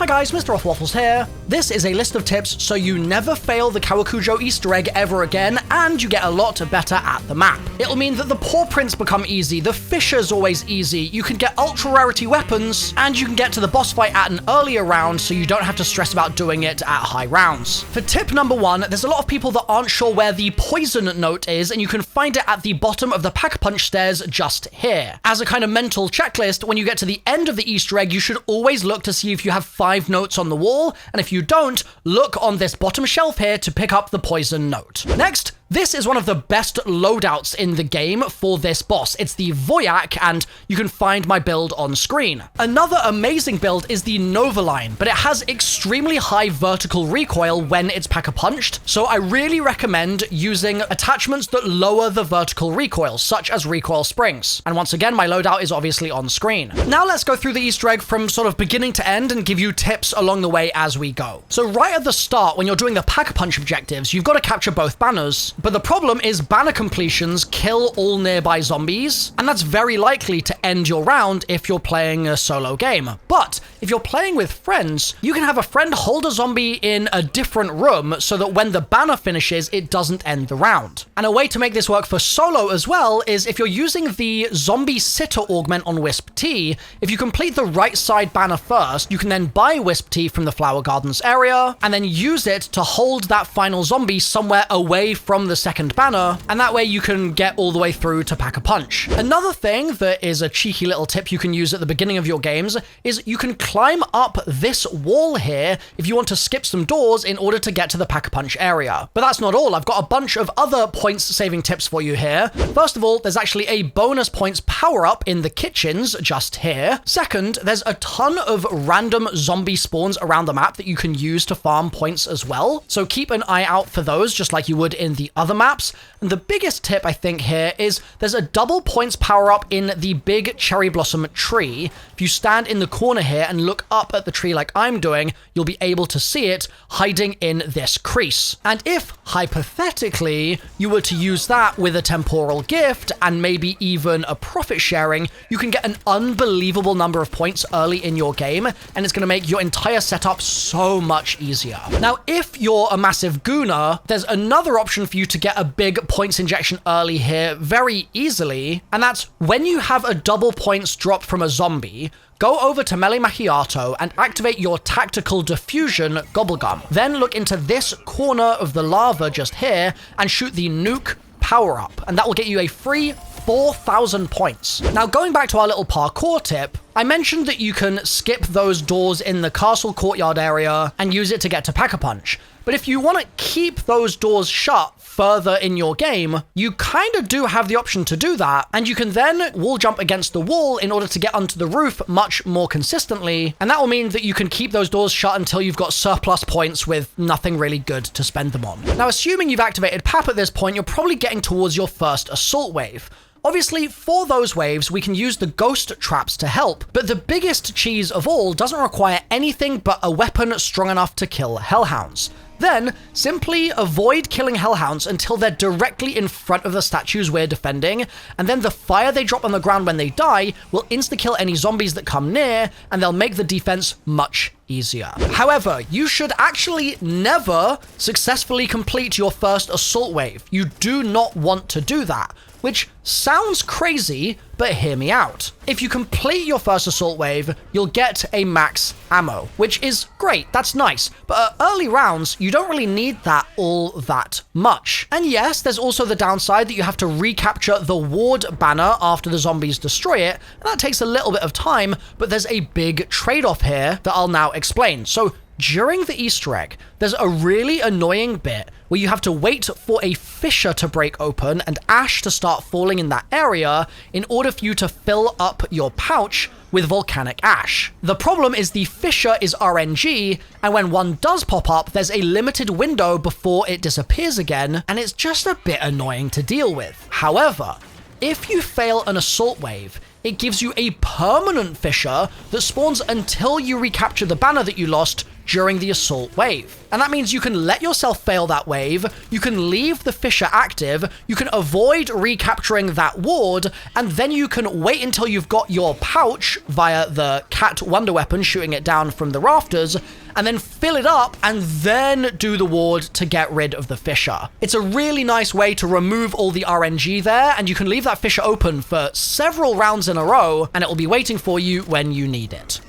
Hi guys, MrRoflWaffles here. This is a list of tips so you never fail the Kowakujo Easter egg ever again, and you get a lot better at the map. It'll mean that the Pawprints become easy, the Fissure's always easy, you can get ultra rarity weapons, and you can get to the boss fight at an earlier round so you don't have to stress about doing it at high rounds. For tip number 1, there's a lot of people that aren't sure where the poison note is, and you can find it at the bottom of the Pack-a-Punch stairs just here. As a kind of mental checklist, when you get to the end of the Easter egg, you should always look to see if you have 5 notes on the wall, and if you don't, look on this bottom shelf here to pick up the poison note. Next, this is one of the best loadouts in the game for this boss. It's the Voyak, and you can find my build on screen. Another amazing build is the Nova line, but it has extremely high vertical recoil when it's pack-a-punched, so I really recommend using attachments that lower the vertical recoil, such as recoil springs. And once again, my loadout is obviously on screen. Now let's go through the Easter egg from sort of beginning to end and give you tips along the way as we go. So right at the start, when you're doing the pack-a-punch objectives, you've got to capture both banners. But the problem is banner completions kill all nearby zombies, and that's very likely to end your round if you're playing a solo game. But if you're playing with friends, you can have a friend hold a zombie in a different room so that when the banner finishes, it doesn't end the round. And a way to make this work for solo as well is if you're using the zombie sitter augment on Wisp Tea, if you complete the right side banner first, you can then buy Wisp Tea from the Flower Gardens area, and then use it to hold that final zombie somewhere away from the second banner, and that way you can get all the way through to Pack-a-Punch. Another thing that is a cheeky little tip you can use at the beginning of your games is you can climb up this wall here if you want to skip some doors in order to get to the Pack-a-Punch area. But that's not all. I've got a bunch of other points saving tips for you here. First of all, there's actually a bonus points power up in the kitchens just here. Second, there's a ton of random zombie spawns around the map that you can use to farm points as well. So keep an eye out for those just like you would in the other maps. And the biggest tip I think here is there's a double points power up in the big cherry blossom tree. If you stand in the corner here and look up at the tree like I'm doing, you'll be able to see it hiding in this crease. And if, hypothetically, you were to use that with a temporal gift and maybe even a profit sharing, you can get an unbelievable number of points early in your game, and it's going to make your entire setup so much easier. Now, if you're a massive gooner, there's another option for you to get a big points injection early here very easily, and that's when you have a double points drop from a zombie, go over to Melee Macchiato and activate your Tactical Diffusion Gobblegum. Then look into this corner of the lava just here and shoot the Nuke power up, and that will get you a free 4,000 points. Now, going back to our little parkour tip, I mentioned that you can skip those doors in the castle courtyard area and use it to get to Pack-a-Punch. But if you want to keep those doors shut further in your game, you kind of do have the option to do that, and you can then wall jump against the wall in order to get onto the roof much more consistently, and that will mean that you can keep those doors shut until you've got surplus points with nothing really good to spend them on. Now, assuming you've activated PAP at this point, you're probably getting towards your first assault wave. Obviously, for those waves, we can use the ghost traps to help, but the biggest cheese of all doesn't require anything but a weapon strong enough to kill hellhounds. Then, simply avoid killing hellhounds until they're directly in front of the statues we're defending, and then the fire they drop on the ground when they die will insta-kill any zombies that come near, and they'll make the defense much easier. However, you should actually never successfully complete your first assault wave. You do not want to do that, which sounds crazy, but hear me out. If you complete your first assault wave, you'll get a max ammo, which is great, that's nice, but at early rounds, you don't really need that all that much. And yes, there's also the downside that you have to recapture the ward banner after the zombies destroy it, and that takes a little bit of time, but there's a big trade-off here that I'll now explain. So during the Easter egg, there's a really annoying bit where you have to wait for a fissure to break open and ash to start falling in that area in order for you to fill up your pouch with volcanic ash. The problem is the fissure is RNG, and when one does pop up, there's a limited window before it disappears again, and it's just a bit annoying to deal with. However, if you fail an assault wave, it gives you a permanent fissure that spawns until you recapture the banner that you lost during the assault wave. And that means you can let yourself fail that wave, you can leave the fissure active, you can avoid recapturing that ward, and then you can wait until you've got your pouch via the cat wonder weapon shooting it down from the rafters, and then fill it up and then do the ward to get rid of the fissure. It's a really nice way to remove all the RNG there, and you can leave that fissure open for several rounds in a row, and it will be waiting for you when you need it.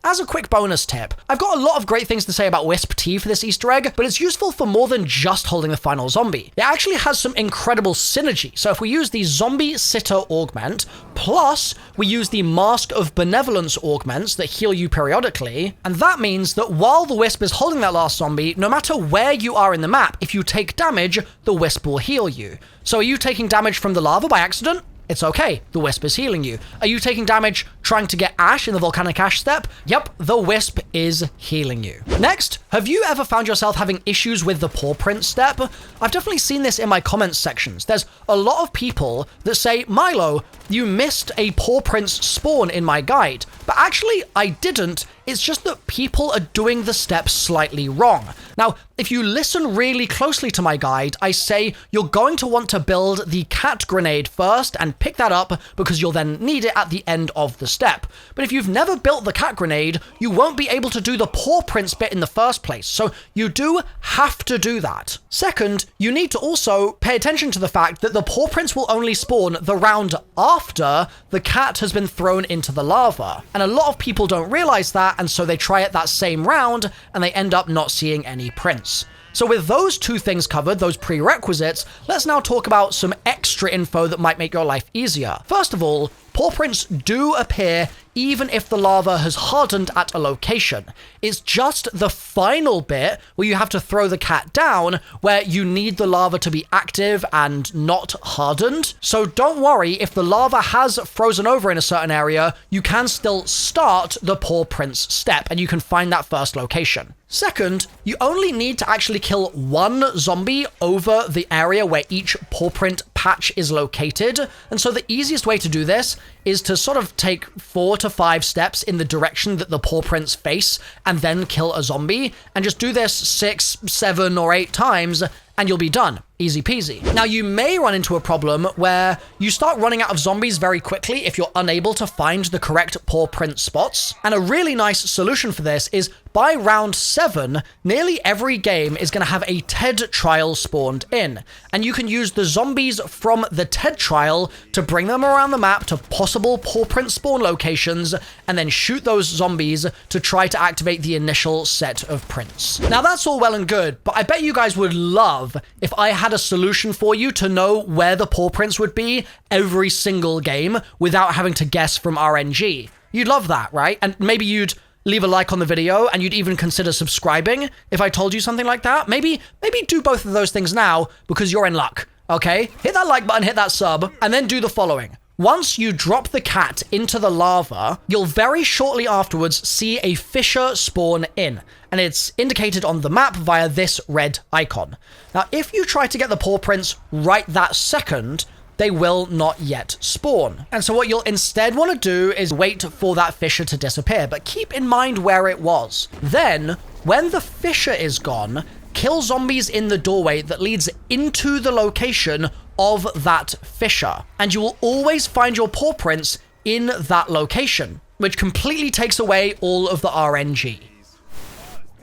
As a quick bonus tip, I've got a lot of great things to say about Wisp Tea for this Easter egg, but it's useful for more than just holding the final zombie. It actually has some incredible synergy. So if we use the Zombie Sitter Augment, plus we use the Mask of Benevolence Augments that heal you periodically, and that means that while the Wisp is holding that last zombie, no matter where you are in the map, if you take damage, the Wisp will heal you. So are you taking damage from the lava by accident? It's okay, the Wisp is healing you. Are you taking damage trying to get Ash in the Volcanic Ash step? Yep, the Wisp is healing you. Next, have you ever found yourself having issues with the Pawprints step? I've definitely seen this in my comments sections. There's a lot of people that say, Milo, you missed a Pawprints spawn in my guide. But actually, I didn't. It's just that people are doing the steps slightly wrong. Now, if you listen really closely to my guide, I say you're going to want to build the cat grenade first and pick that up because you'll then need it at the end of the step. But if you've never built the cat grenade, you won't be able to do the Pawprints bit in the first place, so you do have to do that. Second, you need to also pay attention to the fact that the Pawprints will only spawn the round after the cat has been thrown into the lava. And a lot of people don't realize that, and so they try it that same round, and they end up not seeing any prints. So with those two things covered, those prerequisites, let's now talk about some extra info that might make your life easier. First of all, Pawprints do appear even if the lava has hardened at a location. It's just the final bit where you have to throw the cat down where you need the lava to be active and not hardened. So don't worry, if the lava has frozen over in a certain area, you can still start the Pawprints step and you can find that first location. Second, you only need to actually kill one zombie over the area where each Pawprint patch is located. And so the easiest way to do this is to sort of take 4 to 5 steps in the direction that the Pawprints face and then kill a zombie, and just do this 6, 7, or 8 times and you'll be done. Easy peasy. Now, you may run into a problem where you start running out of zombies very quickly if you're unable to find the correct Pawprint spots. And a really nice solution for this is by round 7, nearly every game is going to have a TED trial spawned in. And you can use the zombies from the TED trial to bring them around the map to possible Pawprint spawn locations and then shoot those zombies to try to activate the initial set of prints. Now, that's all well and good, but I bet you guys would love if I had a solution for you to know where the Pawprints would be every single game without having to guess from RNG. You'd love that, right? And maybe you'd leave a like on the video and you'd even consider subscribing if I told you something like that. Maybe do both of those things now because you're in luck, okay? Hit that like button, hit that sub, and then do the following. Once you drop the cat into the lava, you'll very shortly afterwards see a fissure spawn in, and it's indicated on the map via this red icon. Now, if you try to get the Pawprints right that second, they will not yet spawn. And so what you'll instead want to do is wait for that fissure to disappear, but keep in mind where it was. Then, when the fissure is gone, kill zombies in the doorway that leads into the location of that fissure, and you will always find your Pawprints in that location, which completely takes away all of the RNG.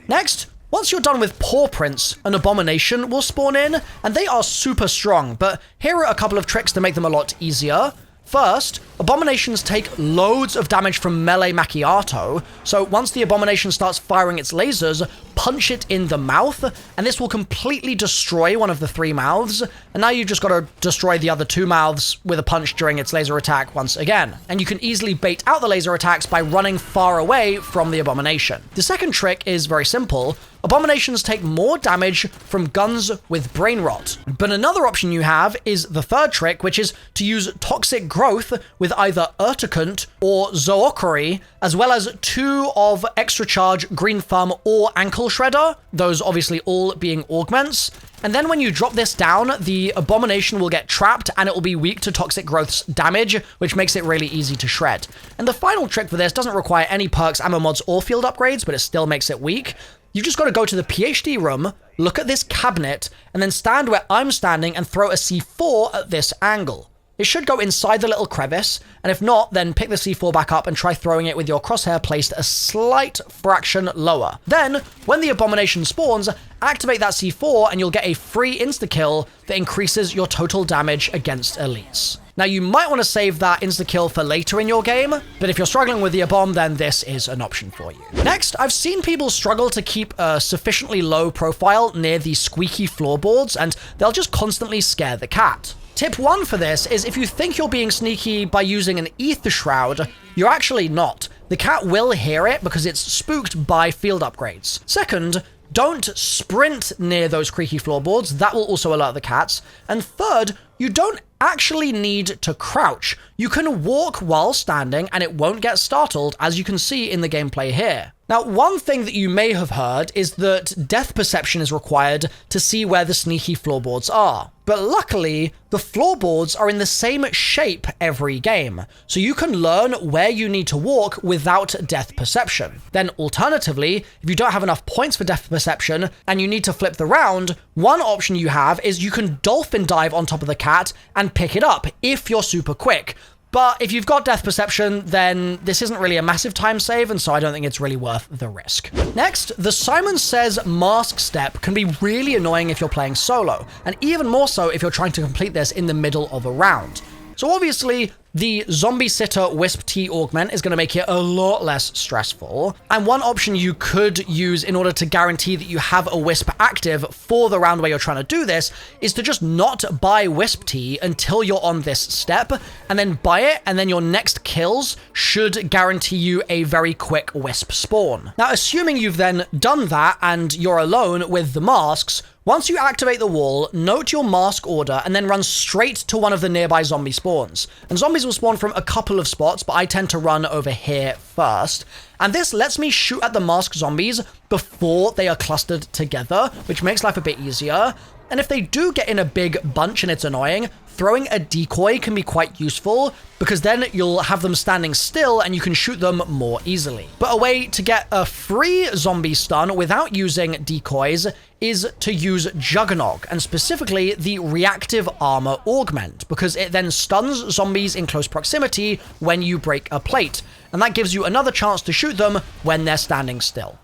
Next, once you're done with Pawprints, an Abomination will spawn in, and they are super strong, but here are a couple of tricks to make them a lot easier. First, Abominations take loads of damage from melee macchiato, so once the Abomination starts firing its lasers, punch it in the mouth, and this will completely destroy one of the 3 mouths, and now you've just got to destroy the other 2 mouths with a punch during its laser attack once again. And you can easily bait out the laser attacks by running far away from the Abomination. The second trick is very simple. Abominations take more damage from guns with brain rot. But another option you have is the third trick, which is to use Toxic Growth with either Urticant or Zookori, as well as 2 of Extra Charge, Green Thumb, or Ankle Shredder, those obviously all being augments. And then when you drop this down, the Abomination will get trapped and it will be weak to Toxic Growth's damage, which makes it really easy to shred. And the final trick for this doesn't require any perks, ammo mods, or field upgrades, but it still makes it weak. You've just got to go to the PhD room, look at this cabinet, and then stand where I'm standing and throw a C4 at this angle. It should go inside the little crevice, and if not, then pick the C4 back up and try throwing it with your crosshair placed a slight fraction lower. Then, when the Abomination spawns, activate that C4 and you'll get a free insta-kill that increases your total damage against elites. Now, you might want to save that insta-kill for later in your game, but if you're struggling with the Abom, then this is an option for you. Next, I've seen people struggle to keep a sufficiently low profile near the squeaky floorboards, and they'll just constantly scare the cat. Tip 1 for this is if you think you're being sneaky by using an Ether Shroud, you're actually not. The cat will hear it because it's spooked by field upgrades. Second, don't sprint near those creaky floorboards. That will also alert the cats. And third, you don't actually need to crouch. You can walk while standing and it won't get startled, as you can see in the gameplay here. Now, one thing that you may have heard is that depth perception is required to see where the sneaky floorboards are. But luckily, the floorboards are in the same shape every game, so you can learn where you need to walk without depth perception. Then alternatively, if you don't have enough points for depth perception and you need to flip the round, one option you have is you can dolphin dive on top of the cat and pick it up if you're super quick. But if you've got depth perception, then this isn't really a massive time save, and so I don't think it's really worth the risk. Next, the Simon Says mask step can be really annoying if you're playing solo, and even more so if you're trying to complete this in the middle of a round. So obviously, the Zombie Sitter Wisp T augment is going to make it a lot less stressful. And one option you could use in order to guarantee that you have a Wisp active for the round where you're trying to do this is to just not buy Wisp T until you're on this step, and then buy it, and then your next kills should guarantee you a very quick Wisp spawn. Now, assuming you've then done that and you're alone with the masks, once you activate the wall, note your mask order and then run straight to one of the nearby zombie spawns. And zombies will spawn from a couple of spots, but I tend to run over here first. And this lets me shoot at the masked zombies before they are clustered together, which makes life a bit easier. And if they do get in a big bunch and it's annoying, throwing a decoy can be quite useful because then you'll have them standing still and you can shoot them more easily. But a way to get a free zombie stun without using decoys is to use Juggernog, and specifically the reactive armor augment, because it then stuns zombies in close proximity when you break a plate, and that gives you another chance to shoot them when they're standing still.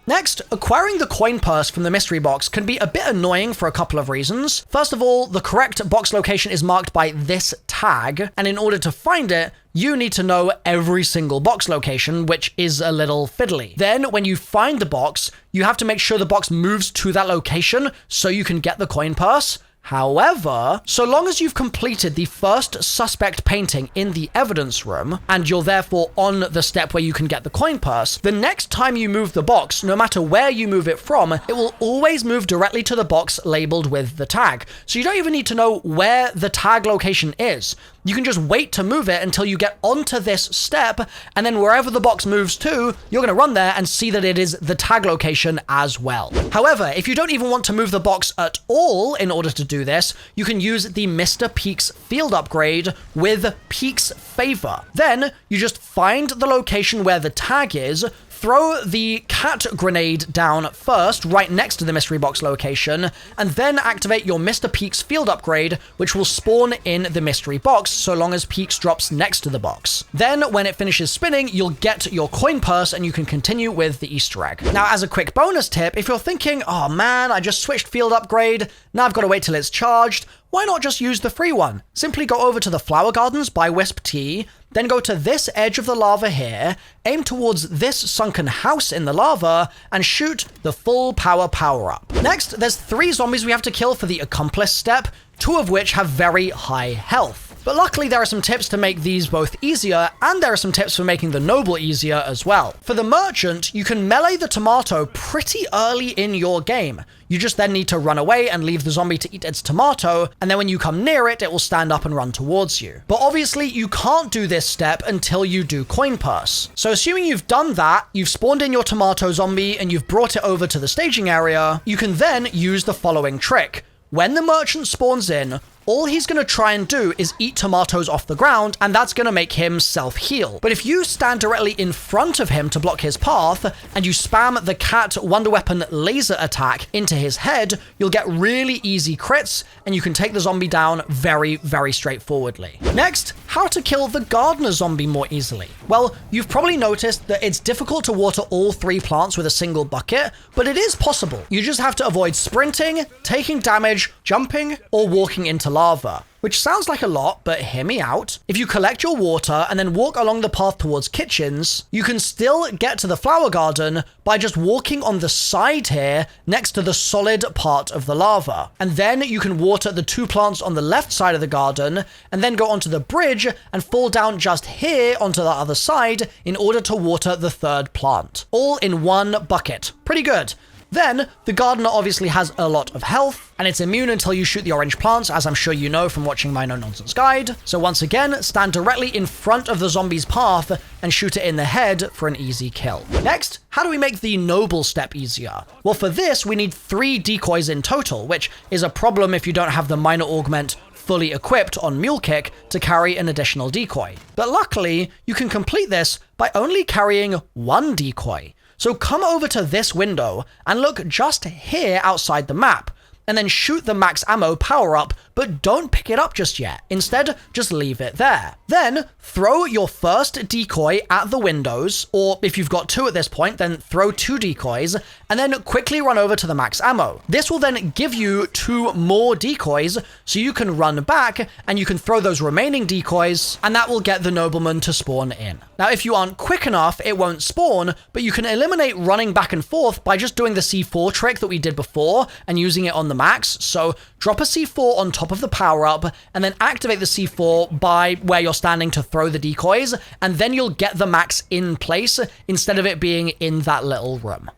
Next, acquiring the coin purse from the mystery box can be a bit annoying for a couple of reasons. First of all, the correct box location is marked by this tag, and in order to find it, you need to know every single box location, which is a little fiddly. Then, when you find the box, you have to make sure the box moves to that location so you can get the coin purse. However, so long as you've completed the first suspect painting in the evidence room, and you're therefore on the step where you can get the coin purse, the next time you move the box, no matter where you move it from, it will always move directly to the box labeled with the tag. So you don't even need to know where the tag location is. You can just wait to move it until you get onto this step, and then wherever the box moves to, you're going to run there and see that it is the tag location as well. However, if you don't even want to move the box at all in order to do this, you can use the Mr. Peaks field upgrade with Peaks Favor. Then, you just find the location where the tag is, throw the cat grenade down first, right next to the mystery box location, and then activate your Mr. Peaks field upgrade, which will spawn in the mystery box so long as Peaks drops next to the box. Then, when it finishes spinning, you'll get your coin purse and you can continue with the Easter egg. Now, as a quick bonus tip, if you're thinking, oh man, I just switched field upgrade, now I've got to wait till it's charged, why not just use the free one? Simply go over to the Flower Gardens by Wisp T, then go to this edge of the lava here, aim towards this sunken house in the lava, and shoot the full power-up. Next, there's 3 zombies we have to kill for the Accomplice step, 2 of which have very high health. But luckily there are some tips to make these both easier, and there are some tips for making the noble easier as well. For the merchant, you can melee the tomato pretty early in your game. You just then need to run away and leave the zombie to eat its tomato, and then when you come near it, it will stand up and run towards you. But obviously, you can't do this step until you do coin purse. So assuming you've done that, you've spawned in your tomato zombie, and you've brought it over to the staging area, you can then use the following trick. When the merchant spawns in, all he's going to try and do is eat tomatoes off the ground, and that's going to make him self-heal. But if you stand directly in front of him to block his path, and you spam the cat wonder weapon laser attack into his head, you'll get really easy crits, and you can take the zombie down very, very straightforwardly. Next, how to kill the gardener zombie more easily. Well, you've probably noticed that it's difficult to water all 3 plants with a single bucket, but it is possible. You just have to avoid sprinting, taking damage, jumping, or walking into lava, which sounds like a lot, but hear me out. If you collect your water and then walk along the path towards kitchens, you can still get to the flower garden by just walking on the side here next to the solid part of the lava. And then you can water the 2 plants on the left side of the garden and then go onto the bridge and fall down just here onto the other side in order to water the 3rd plant. All in 1 bucket. Pretty good. Then, the gardener obviously has a lot of health, and it's immune until you shoot the orange plants, as I'm sure you know from watching my no-nonsense guide. So once again, stand directly in front of the zombie's path and shoot it in the head for an easy kill. Next, how do we make the noble step easier? Well, for this, we need 3 decoys in total, which is a problem if you don't have the minor augment fully equipped on Mule Kick to carry an additional decoy. But luckily, you can complete this by only carrying 1 decoy. So come over to this window and look just here outside the map, and then shoot the max ammo power up, but don't pick it up just yet. Instead, just leave it there. Then throw your first decoy at the windows, or if you've got 2 at this point, then throw 2 decoys, and then quickly run over to the max ammo. This will then give you 2 more decoys, so you can run back, and you can throw those remaining decoys, and that will get the nobleman to spawn in. Now, if you aren't quick enough, it won't spawn, but you can eliminate running back and forth by just doing the C4 trick that we did before, and using it on the max. So drop a C4 on top of the power-up, and then activate the C4 by where you're standing to throw the decoys, and then you'll get the max in place instead of it being in that little room.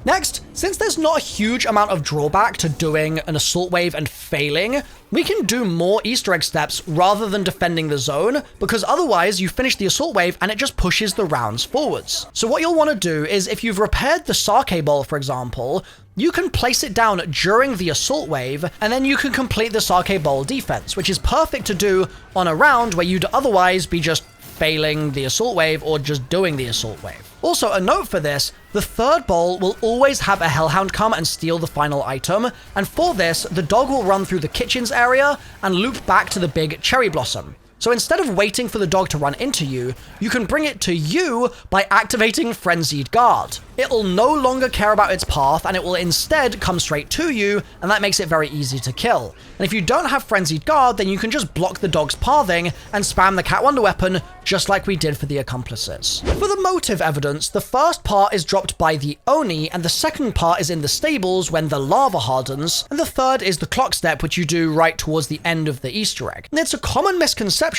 Next, since there's not a huge amount of drawback to doing an assault wave and failing, we can do more Easter egg steps rather than defending the zone, because otherwise you finish the assault wave and it just pushes the rounds forwards. So what you'll want to do is, if you've repaired the sake bowl, for example, you can place it down during the assault wave, and then you can complete the sake bowl defense, which is perfect to do on a round where you'd otherwise be just failing the assault wave or just doing the assault wave. Also, a note for this, the 3rd bowl will always have a hellhound come and steal the final item, and for this, the dog will run through the kitchens area and loop back to the big cherry blossom. So instead of waiting for the dog to run into you, you can bring it to you by activating Frenzied Guard. It will no longer care about its path, and it will instead come straight to you, and that makes it very easy to kill. And if you don't have Frenzied Guard, then you can just block the dog's pathing and spam the cat wonder weapon, just like we did for the accomplices. For the motive evidence, the first part is dropped by the Oni, and the second part is in the stables when the lava hardens, and the third is the clock step, which you do right towards the end of the Easter egg. And it's a common misconception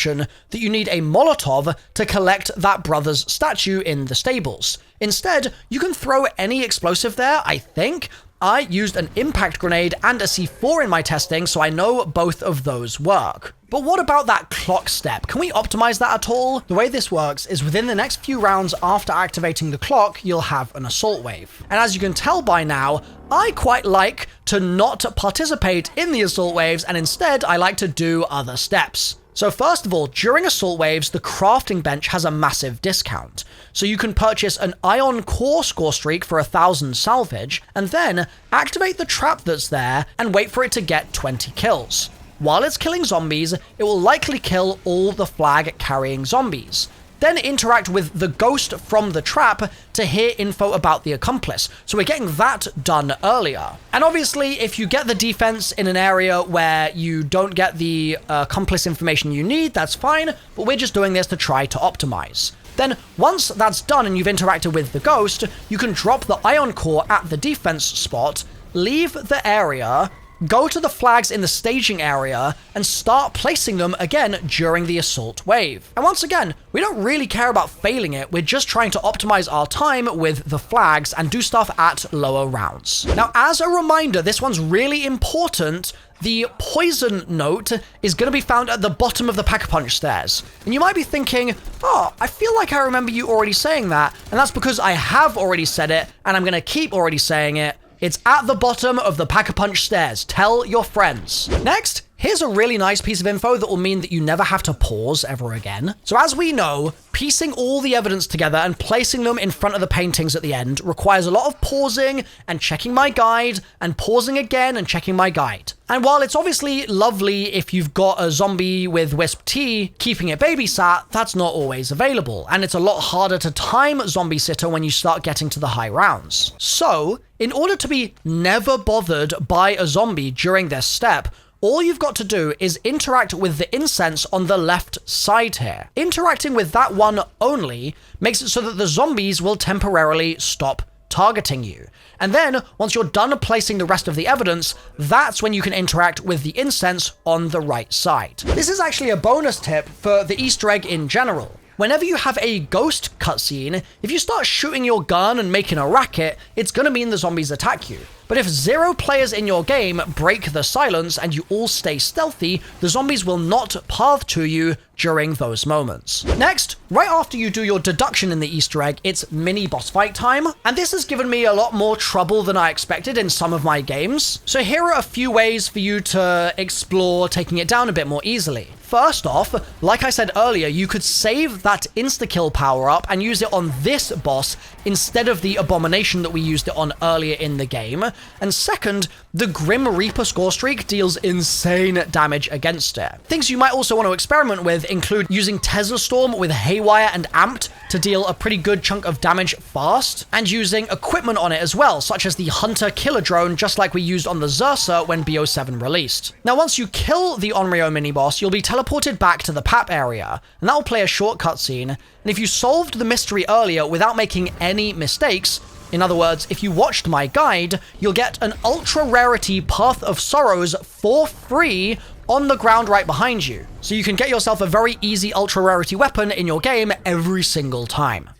that you need a Molotov to collect that brother's statue in the stables. Instead, you can throw any explosive there, I think. I used an impact grenade and a C4 in my testing, so I know both of those work. But what about that clock step? Can we optimize that at all? The way this works is within the next few rounds after activating the clock, you'll have an assault wave. And as you can tell by now, I quite like to not participate in the assault waves, and instead I like to do other steps. So first of all, during assault waves, the crafting bench has a massive discount. So you can purchase an ion core score streak for 1,000 salvage, and then activate the trap that's there and wait for it to get 20 kills. While it's killing zombies, it will likely kill all the flag carrying zombies. Then interact with the ghost from the trap to hear info about the accomplice. So we're getting that done earlier. And obviously, if you get the defense in an area where you don't get the accomplice information you need, that's fine, but we're just doing this to try to optimize. Then, once that's done and you've interacted with the ghost, you can drop the ion core at the defense spot, leave the area, go to the flags in the staging area and start placing them again during the assault wave. And once again, we don't really care about failing it, we're just trying to optimize our time with the flags and do stuff at lower rounds. Now, as a reminder, this one's really important. The poison note is going to be found at the bottom of the Pack-a-Punch stairs. And you might be thinking, oh, I feel like I remember you already saying that. And that's because I have already said it, and I'm going to keep already saying it. It's at the bottom of the Pack-a-Punch stairs. Tell your friends. Next, here's a really nice piece of info that will mean that you never have to pause ever again. So as we know, piecing all the evidence together and placing them in front of the paintings at the end requires a lot of pausing and checking my guide and pausing again and checking my guide. And while it's obviously lovely if you've got a zombie with Wisp T keeping it babysat, that's not always available. And it's a lot harder to time Zombie Sitter when you start getting to the high rounds. So, in order to be never bothered by a zombie during this step, all you've got to do is interact with the incense on the left side here. Interacting with that one only makes it so that the zombies will temporarily stop targeting you. And then, once you're done placing the rest of the evidence, that's when you can interact with the incense on the right side. This is actually a bonus tip for the Easter egg in general. Whenever you have a ghost cutscene, if you start shooting your gun and making a racket, it's gonna mean the zombies attack you. But if 0 players in your game break the silence and you all stay stealthy, the zombies will not path to you during those moments. Next, right after you do your deduction in the Easter egg, it's mini boss fight time, and this has given me a lot more trouble than I expected in some of my games. So here are a few ways for you to explore taking it down a bit more easily. First off, like I said earlier, you could save that insta-kill power-up and use it on this boss instead of the Abomination that we used it on earlier in the game. And second, the Grim Reaper score streak deals insane damage against it. Things you might also want to experiment with include using Tesla Storm with Haywire and Amped to deal a pretty good chunk of damage fast, and using equipment on it as well, such as the Hunter Killer Drone, just like we used on the Zersa when BO7 released. Now, once you kill the Onryo mini-boss, you'll be teleported back to the PAP area, and that will play a short cutscene, and if you solved the mystery earlier without making any mistakes, in other words, if you watched my guide, you'll get an ultra rarity Path of Sorrows for free on the ground right behind you. So you can get yourself a very easy ultra rarity weapon in your game every single time.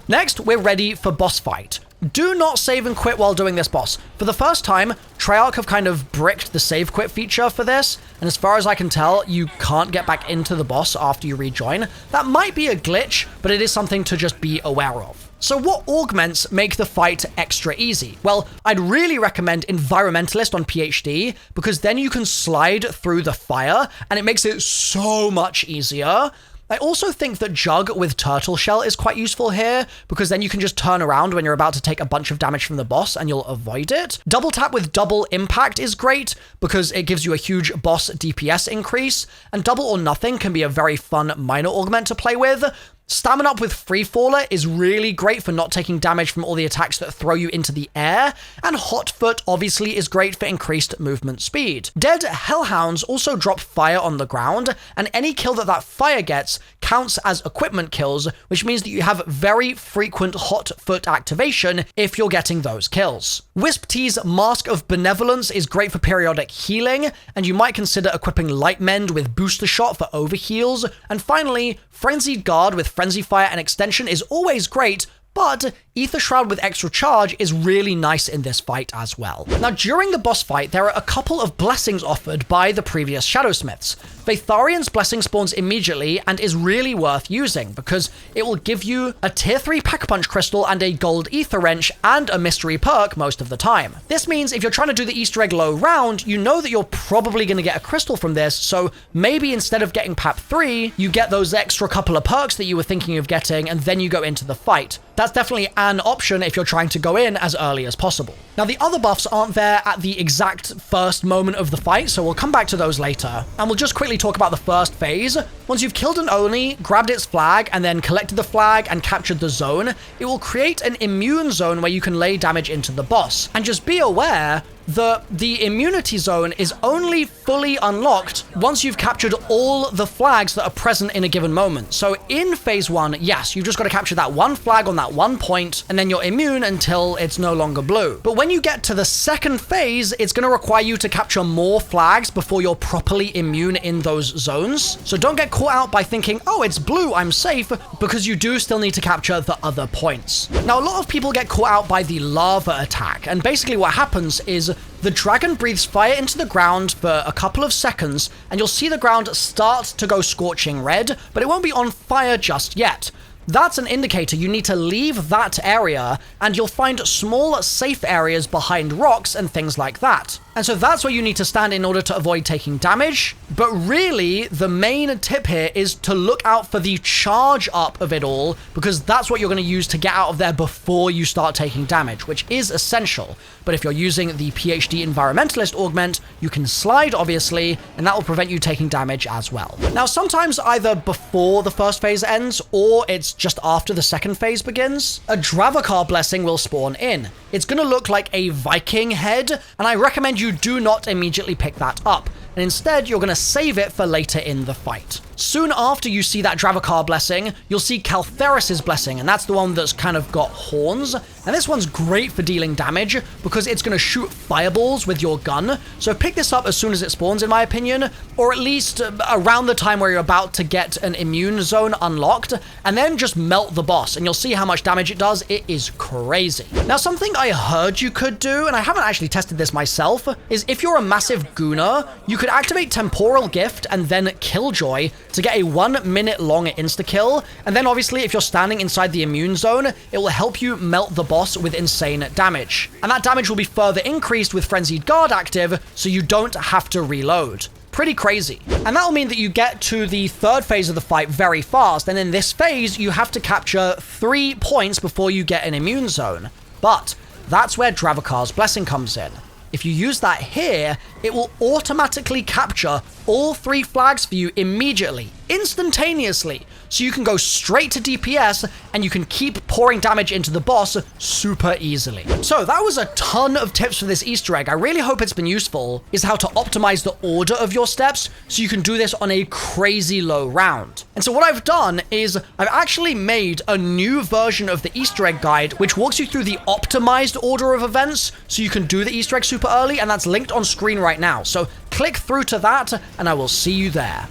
Next, we're ready for boss fight. Do not save and quit while doing this boss. For the first time, Treyarch have kind of bricked the save quit feature for this, and as far as I can tell, you can't get back into the boss after you rejoin. That might be a glitch, but it is something to just be aware of. So what augments make the fight extra easy? Well, I'd really recommend Environmentalist on PhD, because then you can slide through the fire, and it makes it so much easier. I also think that Jug with Turtle Shell is quite useful here, because then you can just turn around when you're about to take a bunch of damage from the boss and you'll avoid it. Double Tap with Double Impact is great, because it gives you a huge boss DPS increase, and Double or Nothing can be a very fun minor augment to play with. Stamina Up with Freefaller is really great for not taking damage from all the attacks that throw you into the air, and Hot Foot obviously is great for increased movement speed. Dead Hellhounds also drop fire on the ground, and any kill that fire gets counts as equipment kills, which means that you have very frequent Hot Foot activation if you're getting those kills. Wisp T's Mask of Benevolence is great for periodic healing, and you might consider equipping Light Mend with Booster Shot for overheals, and finally, Frenzied Guard with Frenzy Fire and Extension is always great, but Ether Shroud with extra charge is really nice in this fight as well. Now, during the boss fight, there are a couple of blessings offered by the previous Shadowsmiths. Vatharian's blessing spawns immediately and is really worth using because it will give you a tier 3 Pack-a-Punch crystal and a gold ether wrench and a mystery perk most of the time. This means if you're trying to do the Easter egg low round, you know that you're probably going to get a crystal from this, so maybe instead of getting PAP 3, you get those extra couple of perks that you were thinking of getting and then you go into the fight. That's definitely an option if you're trying to go in as early as possible. Now, the other buffs aren't there at the exact first moment of the fight, so we'll come back to those later. And we'll just quickly talk about the first phase. Once you've killed an Oni, grabbed its flag, and then collected the flag and captured the zone, it will create an immune zone where you can lay damage into the boss. And just be aware, that the immunity zone is only fully unlocked once you've captured all the flags that are present in a given moment. So in phase 1, yes, you've just got to capture that one flag on that one point, and then you're immune until it's no longer blue. But when you get to the second phase, it's going to require you to capture more flags before you're properly immune in those zones. So don't get caught out by thinking, oh, it's blue, I'm safe, because you do still need to capture the other points. Now, a lot of people get caught out by the lava attack, and basically what happens is the dragon breathes fire into the ground for a couple of seconds, and you'll see the ground start to go scorching red, but it won't be on fire just yet. That's an indicator you need to leave that area, and you'll find small, safe areas behind rocks and things like that. And so that's where you need to stand in order to avoid taking damage. But really, the main tip here is to look out for the charge up of it all, because that's what you're going to use to get out of there before you start taking damage, which is essential. But if you're using the PhD Environmentalist augment, you can slide, obviously, and that will prevent you taking damage as well. Now, sometimes either before the first phase ends, or it's just after the second phase begins, a Dravakar blessing will spawn in. It's going to look like a Viking head, and I recommend you do not immediately pick that up, and instead you're going to save it for later in the fight. Soon after you see that Dravakar blessing, you'll see Caltheris' blessing, and that's the one that's kind of got horns. And this one's great for dealing damage because it's going to shoot fireballs with your gun. So pick this up as soon as it spawns, in my opinion, or at least around the time where you're about to get an immune zone unlocked, and then just melt the boss, and you'll see how much damage it does. It is crazy. Now, something I heard you could do, and I haven't actually tested this myself, is if you're a massive gooner, you could activate Temporal Gift and then Killjoy to get a 1 minute long insta-kill, and then obviously if you're standing inside the immune zone, it will help you melt the boss with insane damage. And that damage will be further increased with Frenzied Guard active, so you don't have to reload. Pretty crazy. And that'll mean that you get to the third phase of the fight very fast, and in this phase, you have to capture 3 points before you get an immune zone. But that's where Dravakar's blessing comes in. If you use that here, it will automatically capture all 3 flags for you immediately, instantaneously, so you can go straight to DPS and you can keep pouring damage into the boss super easily. So that was a ton of tips for this Easter egg. I really hope it's been useful, is how to optimize the order of your steps so you can do this on a crazy low round. And so what I've done is I've actually made a new version of the Easter egg guide which walks you through the optimized order of events so you can do the Easter egg super early, and that's linked on screen right now. So click through to that and I will see you there.